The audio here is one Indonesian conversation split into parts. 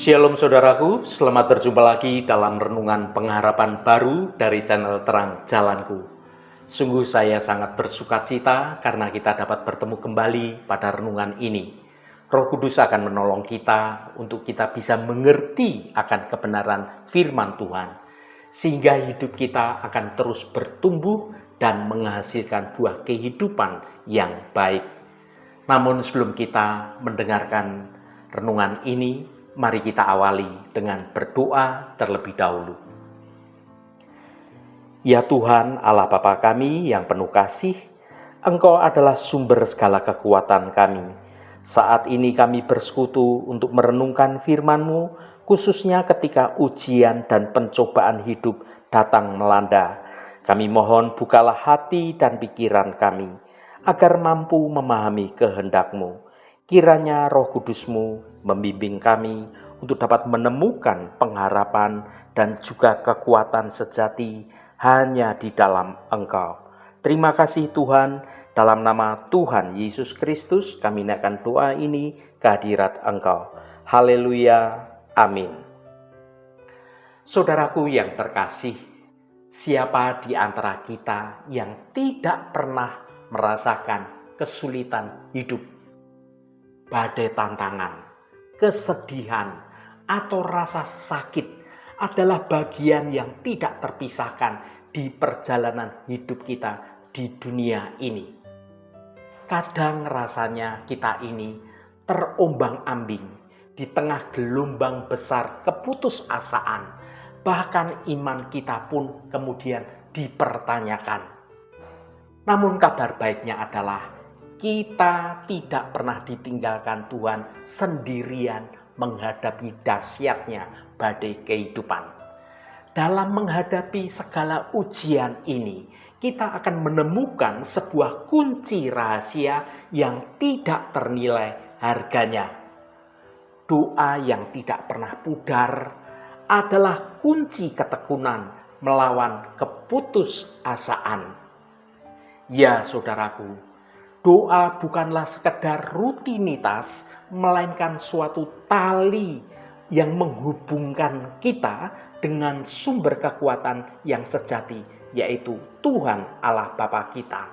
Shalom saudaraku, selamat berjumpa lagi dalam renungan pengharapan baru dari channel Terang Jalanku. Sungguh saya sangat bersukacita karena kita dapat bertemu kembali pada renungan ini. Roh Kudus akan menolong kita untuk kita bisa mengerti akan kebenaran firman Tuhan, sehingga hidup kita akan terus bertumbuh dan menghasilkan buah kehidupan yang baik. Namun sebelum kita mendengarkan renungan ini, mari kita awali dengan berdoa terlebih dahulu. Ya Tuhan Allah Bapa kami yang penuh kasih, Engkau adalah sumber segala kekuatan kami. Saat ini kami bersekutu untuk merenungkan firman-Mu, khususnya ketika ujian dan pencobaan hidup datang melanda. Kami mohon bukalah hati dan pikiran kami, agar mampu memahami kehendak-Mu. Kiranya Roh Kudus-Mu membimbing kami untuk dapat menemukan pengharapan dan juga kekuatan sejati hanya di dalam Engkau. Terima kasih Tuhan, dalam nama Tuhan Yesus Kristus kami naikkan doa ini ke hadirat Engkau. Haleluya, amin. Saudaraku yang terkasih, siapa di antara kita yang tidak pernah merasakan kesulitan hidup? Badai tantangan, kesedihan, atau rasa sakit adalah bagian yang tidak terpisahkan di perjalanan hidup kita di dunia ini. Kadang rasanya kita ini terombang-ambing di tengah gelombang besar keputusasaan, bahkan iman kita pun kemudian dipertanyakan. Namun kabar baiknya adalah kita tidak pernah ditinggalkan Tuhan sendirian menghadapi dahsyatnya badai kehidupan. Dalam menghadapi segala ujian ini, kita akan menemukan sebuah kunci rahasia yang tidak ternilai harganya. Doa yang tidak pernah pudar adalah kunci ketekunan melawan keputusasaan. Ya saudaraku, doa bukanlah sekedar rutinitas, melainkan suatu tali yang menghubungkan kita dengan sumber kekuatan yang sejati, yaitu Tuhan Allah Bapa kita.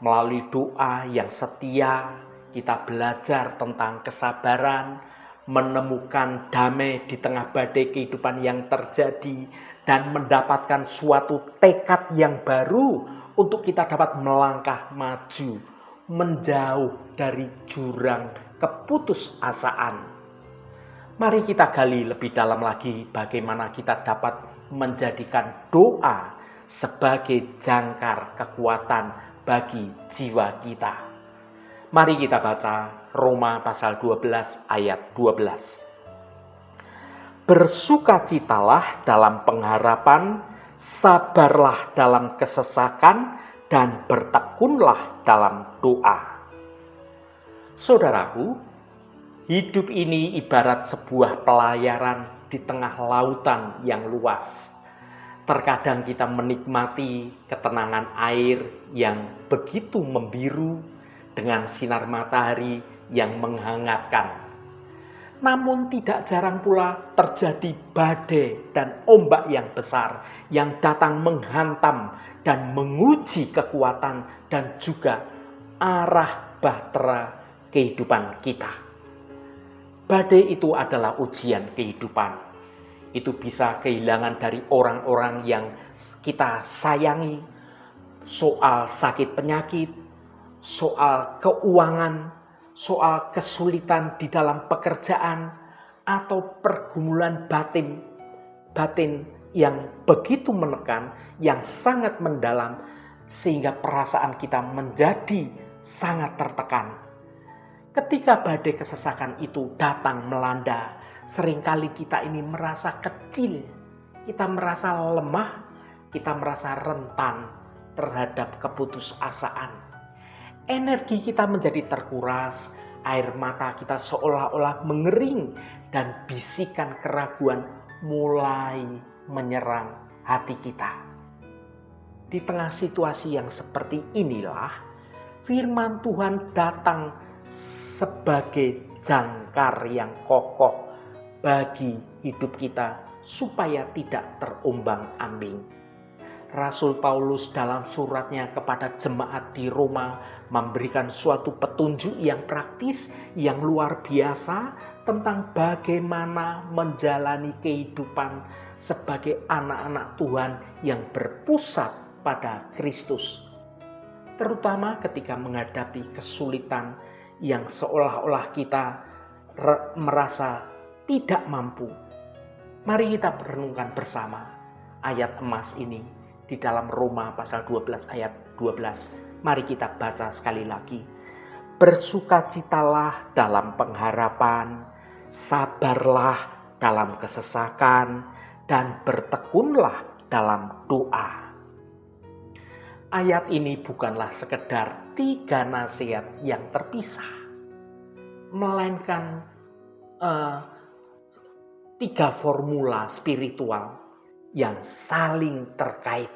Melalui doa yang setia, kita belajar tentang kesabaran, menemukan damai di tengah badai kehidupan yang terjadi, dan mendapatkan suatu tekad yang baru untuk kita dapat melangkah maju, menjauh dari jurang keputusasaan. Mari kita gali lebih dalam lagi bagaimana kita dapat menjadikan doa sebagai jangkar kekuatan bagi jiwa kita. Mari kita baca Roma pasal 12 ayat 12. Bersukacitalah dalam pengharapan, sabarlah dalam kesesakan, dan bertekunlah dalam doa. Saudaraku, hidup ini ibarat sebuah pelayaran di tengah lautan yang luas. Terkadang kita menikmati ketenangan air yang begitu membiru dengan sinar matahari yang menghangatkan. Namun tidak jarang pula terjadi badai dan ombak yang besar yang datang menghantam dan menguji kekuatan dan juga arah bahtera kehidupan kita. Badai itu adalah ujian kehidupan. Itu bisa kehilangan dari orang-orang yang kita sayangi, soal sakit penyakit, soal keuangan, soal kesulitan di dalam pekerjaan, atau pergumulan batin yang begitu menekan, yang sangat mendalam, sehingga perasaan kita menjadi sangat tertekan. Ketika badai kesesakan itu datang melanda, seringkali kita ini merasa kecil, kita merasa lemah, kita merasa rentan terhadap keputusasaan. Energi kita menjadi terkuras, air mata kita seolah-olah mengering, dan bisikan keraguan mulai menyerang hati kita. Di tengah situasi yang seperti inilah, firman Tuhan datang sebagai jangkar yang kokoh bagi hidup kita supaya tidak terombang-ambing. Rasul Paulus dalam suratnya kepada jemaat di Roma memberikan suatu petunjuk yang praktis, yang luar biasa tentang bagaimana menjalani kehidupan sebagai anak-anak Tuhan yang berpusat pada Kristus. Terutama ketika menghadapi kesulitan yang seolah-olah kita merasa tidak mampu. Mari kita renungkan bersama ayat emas ini di dalam Roma pasal 12 ayat 12. Mari kita baca sekali lagi. Bersukacitalah dalam pengharapan, sabarlah dalam kesesakan, dan bertekunlah dalam doa. Ayat ini bukanlah sekedar 3 nasihat yang terpisah, melainkan 3 formula spiritual yang saling terkait,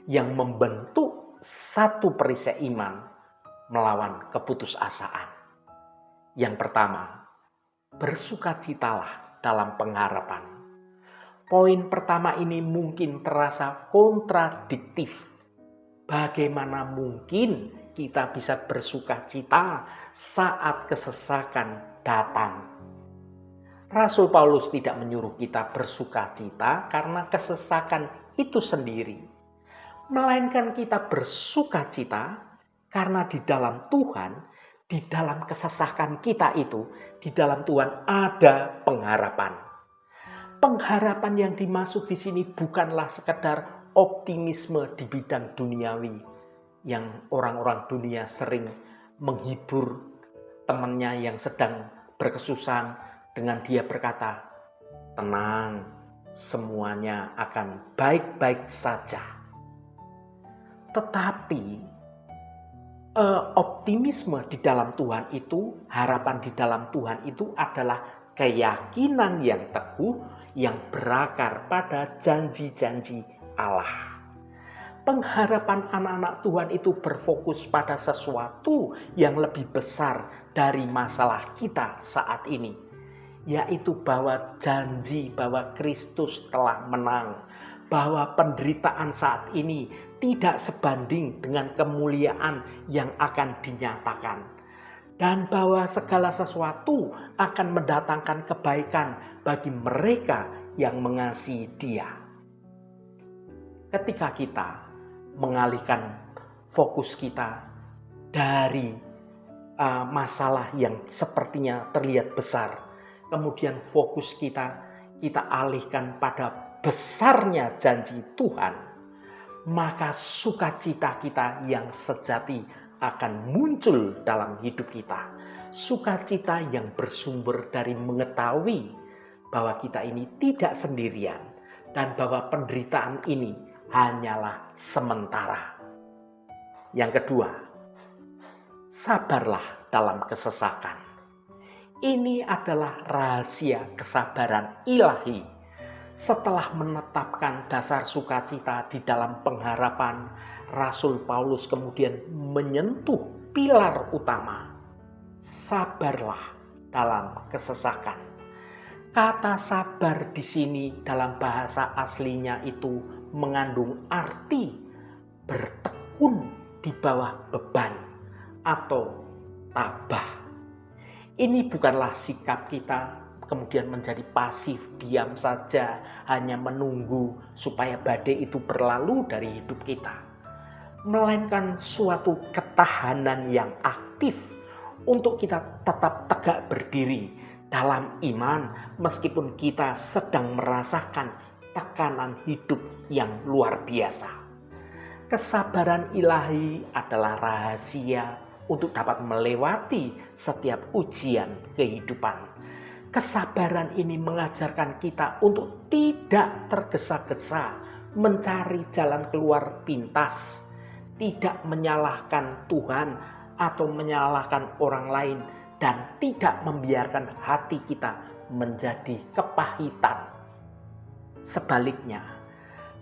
yang membentuk satu perisai iman melawan keputusasaan. Yang pertama, bersukacitalah dalam pengharapan. Poin pertama ini mungkin terasa kontradiktif. Bagaimana mungkin kita bisa bersukacita saat kesesakan datang? Rasul Paulus tidak menyuruh kita bersukacita karena kesesakan itu sendiri, melainkan kita bersukacita karena di dalam Tuhan, di dalam kesesakan kita itu, di dalam Tuhan ada pengharapan. Pengharapan yang dimaksud di sini bukanlah sekedar optimisme di bidang duniawi yang orang-orang dunia sering menghibur temannya yang sedang berkesusahan dengan dia berkata, tenang, semuanya akan baik-baik saja. Tetapi optimisme di dalam Tuhan itu, harapan di dalam Tuhan itu adalah keyakinan yang teguh yang berakar pada janji-janji Allah. Pengharapan anak-anak Tuhan itu berfokus pada sesuatu yang lebih besar dari masalah kita saat ini, yaitu bahwa janji bahwa Kristus telah menang, bahwa penderitaan saat ini tidak sebanding dengan kemuliaan yang akan dinyatakan, dan bahwa segala sesuatu akan mendatangkan kebaikan bagi mereka yang mengasihi Dia. Ketika kita mengalihkan fokus kita dari masalah yang sepertinya terlihat besar, kemudian fokus kita alihkan pada besarnya janji Tuhan, maka sukacita kita yang sejati akan muncul dalam hidup kita. Sukacita yang bersumber dari mengetahui bahwa kita ini tidak sendirian dan bahwa penderitaan ini hanyalah sementara. Yang kedua, sabarlah dalam kesesakan. Ini adalah rahasia kesabaran ilahi. Setelah menetapkan dasar sukacita di dalam pengharapan, Rasul Paulus kemudian menyentuh pilar utama. Sabarlah dalam kesesakan. Kata sabar di sini dalam bahasa aslinya itu mengandung arti bertekun di bawah beban atau tabah. Ini bukanlah sikap kita kemudian menjadi pasif, diam saja, hanya menunggu supaya badai itu berlalu dari hidup kita. Melainkan suatu ketahanan yang aktif untuk kita tetap tegak berdiri dalam iman meskipun kita sedang merasakan tekanan hidup yang luar biasa. Kesabaran ilahi adalah rahasia untuk dapat melewati setiap ujian kehidupan. Kesabaran ini mengajarkan kita untuk tidak tergesa-gesa mencari jalan keluar pintas, tidak menyalahkan Tuhan atau menyalahkan orang lain, dan tidak membiarkan hati kita menjadi kepahitan. Sebaliknya,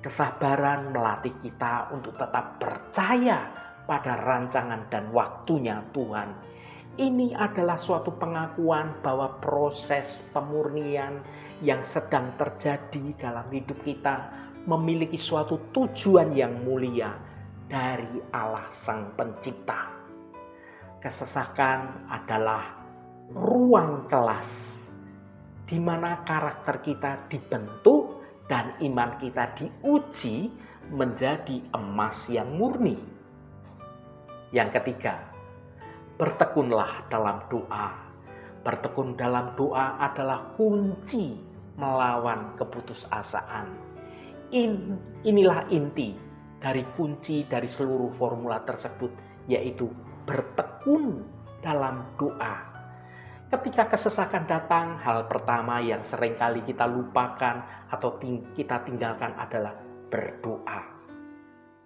kesabaran melatih kita untuk tetap percaya pada rancangan dan waktunya Tuhan. Ini adalah suatu pengakuan bahwa proses pemurnian yang sedang terjadi dalam hidup kita memiliki suatu tujuan yang mulia dari Allah Sang Pencipta. Kesesakan adalah ruang kelas di mana karakter kita dibentuk dan iman kita diuji menjadi emas yang murni. Yang ketiga, bertekunlah dalam doa. Bertekun dalam doa adalah kunci melawan keputusasaan. Inilah inti dari kunci dari seluruh formula tersebut, yaitu bertekun dalam doa. Ketika kesesakan datang, hal pertama yang seringkali kita lupakan atau kita tinggalkan adalah berdoa.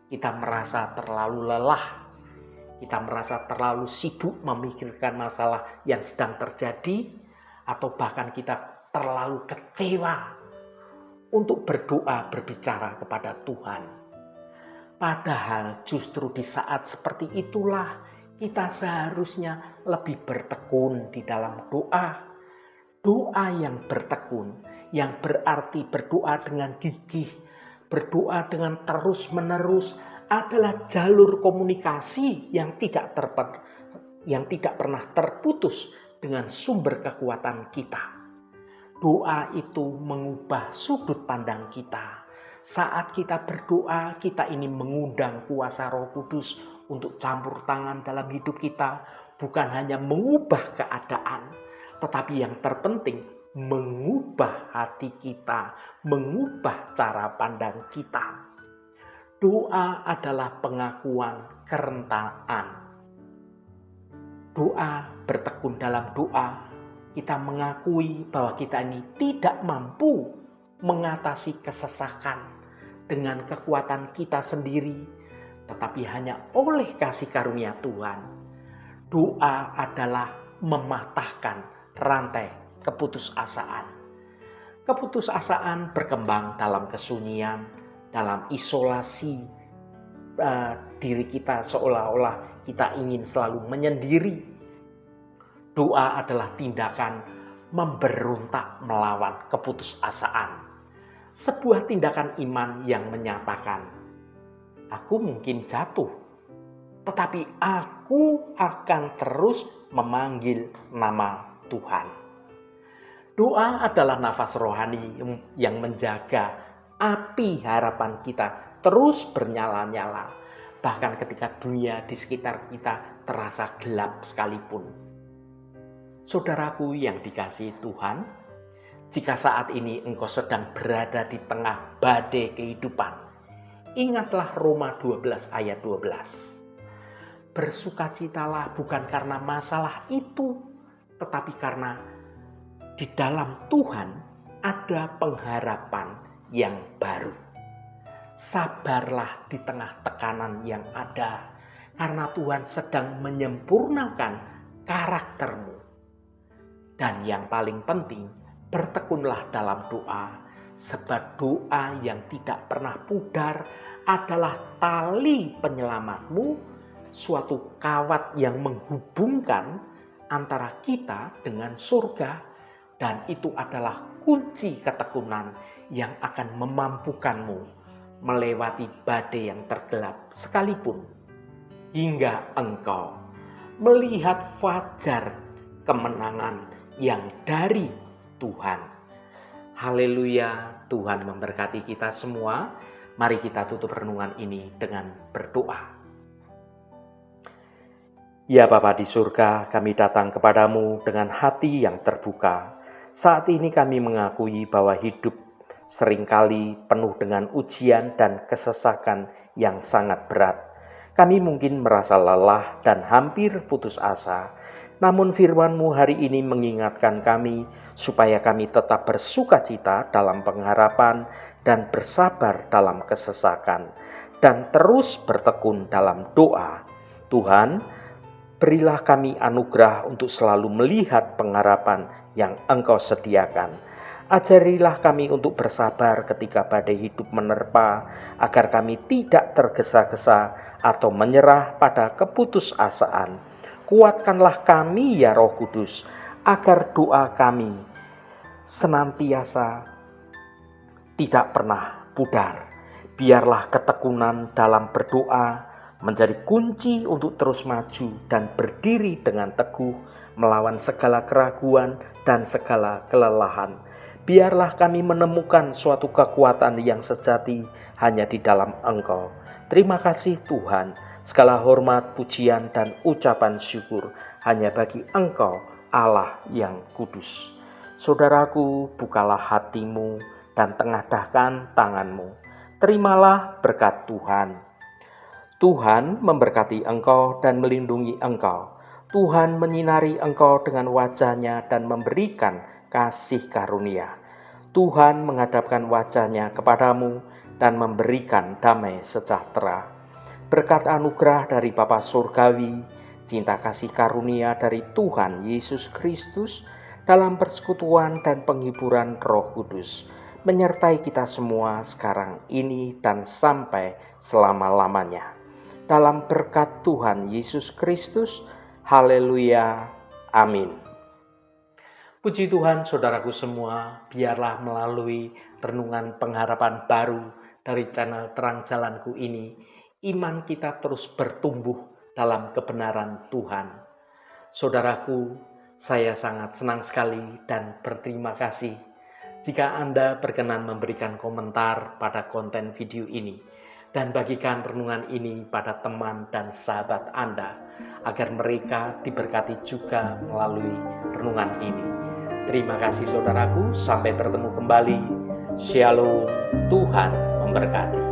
Kita merasa terlalu lelah. Kita merasa terlalu sibuk memikirkan masalah yang sedang terjadi, atau bahkan kita terlalu kecewa untuk berdoa berbicara kepada Tuhan. Padahal justru di saat seperti itulah kita seharusnya lebih bertekun di dalam doa. Doa yang bertekun, yang berarti berdoa dengan gigih, berdoa dengan terus-menerus, adalah jalur komunikasi yang tidak pernah terputus dengan sumber kekuatan kita. Doa itu mengubah sudut pandang kita. Saat kita berdoa, kita ini mengundang kuasa Roh Kudus untuk campur tangan dalam hidup kita, bukan hanya mengubah keadaan, tetapi yang terpenting mengubah hati kita, mengubah cara pandang kita. Doa adalah pengakuan kerentangan. Doa, bertekun dalam doa, kita mengakui bahwa kita ini tidak mampu mengatasi kesesakan dengan kekuatan kita sendiri, tetapi hanya oleh kasih karunia Tuhan. Doa adalah mematahkan rantai keputusasaan. Keputusasaan berkembang dalam kesunyian, dalam isolasi diri kita, seolah-olah kita ingin selalu menyendiri. Doa adalah tindakan memberontak melawan keputusasaan. Sebuah tindakan iman yang menyatakan, aku mungkin jatuh, tetapi aku akan terus memanggil nama Tuhan. Doa adalah nafas rohani yang menjaga api harapan kita terus bernyala-nyala, bahkan ketika dunia di sekitar kita terasa gelap sekalipun. Saudaraku yang dikasihi Tuhan, jika saat ini engkau sedang berada di tengah badai kehidupan, ingatlah Roma 12 ayat 12. Bersukacitalah bukan karena masalah itu, tetapi karena di dalam Tuhan ada pengharapan yang baru. Sabarlah di tengah tekanan yang ada, karena Tuhan sedang menyempurnakan karaktermu. Dan yang paling penting, bertekunlah dalam doa, sebab doa yang tidak pernah pudar adalah tali penyelamatmu, suatu kawat yang menghubungkan antara kita dengan surga, dan itu adalah kunci ketekunan yang akan memampukanmu melewati badai yang tergelap sekalipun, hingga engkau melihat fajar kemenangan yang dari Tuhan. Haleluya, Tuhan memberkati kita semua. Mari kita tutup renungan ini dengan berdoa. Ya Bapa di surga, kami datang kepadamu dengan hati yang terbuka. Saat ini kami mengakui bahwa hidup seringkali penuh dengan ujian dan kesesakan yang sangat berat. Kami mungkin merasa lelah dan hampir putus asa. Namun firman-Mu hari ini mengingatkan kami supaya kami tetap bersukacita dalam pengharapan dan bersabar dalam kesesakan, dan terus bertekun dalam doa. Tuhan, berilah kami anugerah untuk selalu melihat pengharapan yang Engkau sediakan. Ajarilah kami untuk bersabar ketika badai hidup menerpa, agar kami tidak tergesa-gesa atau menyerah pada keputusasaan. Kuatkanlah kami ya Roh Kudus, agar doa kami senantiasa tidak pernah pudar. Biarlah ketekunan dalam berdoa menjadi kunci untuk terus maju dan berdiri dengan teguh melawan segala keraguan dan segala kelelahan. Biarlah kami menemukan suatu kekuatan yang sejati hanya di dalam Engkau. Terima kasih Tuhan, segala hormat, pujian, dan ucapan syukur hanya bagi Engkau, Allah yang kudus. Saudaraku, bukalah hatimu dan tengadahkan tanganmu. Terimalah berkat Tuhan. Tuhan memberkati engkau dan melindungi engkau. Tuhan menyinari engkau dengan wajah-Nya dan memberikan kasih karunia. Tuhan menghadapkan wajah-Nya kepadamu dan memberikan damai sejahtera. Berkat anugerah dari Bapa Surgawi, cinta kasih karunia dari Tuhan Yesus Kristus, dalam persekutuan dan penghiburan Roh Kudus, menyertai kita semua sekarang ini dan sampai selama-lamanya. Dalam berkat Tuhan Yesus Kristus, haleluya, amin. Puji Tuhan saudaraku semua, biarlah melalui renungan pengharapan baru dari channel Terang Jalanku ini, iman kita terus bertumbuh dalam kebenaran Tuhan. Saudaraku, saya sangat senang sekali dan berterima kasih jika Anda berkenan memberikan komentar pada konten video ini dan bagikan renungan ini pada teman dan sahabat Anda agar mereka diberkati juga melalui renungan ini. Terima kasih saudaraku, sampai bertemu kembali. Shalom, Tuhan memberkati.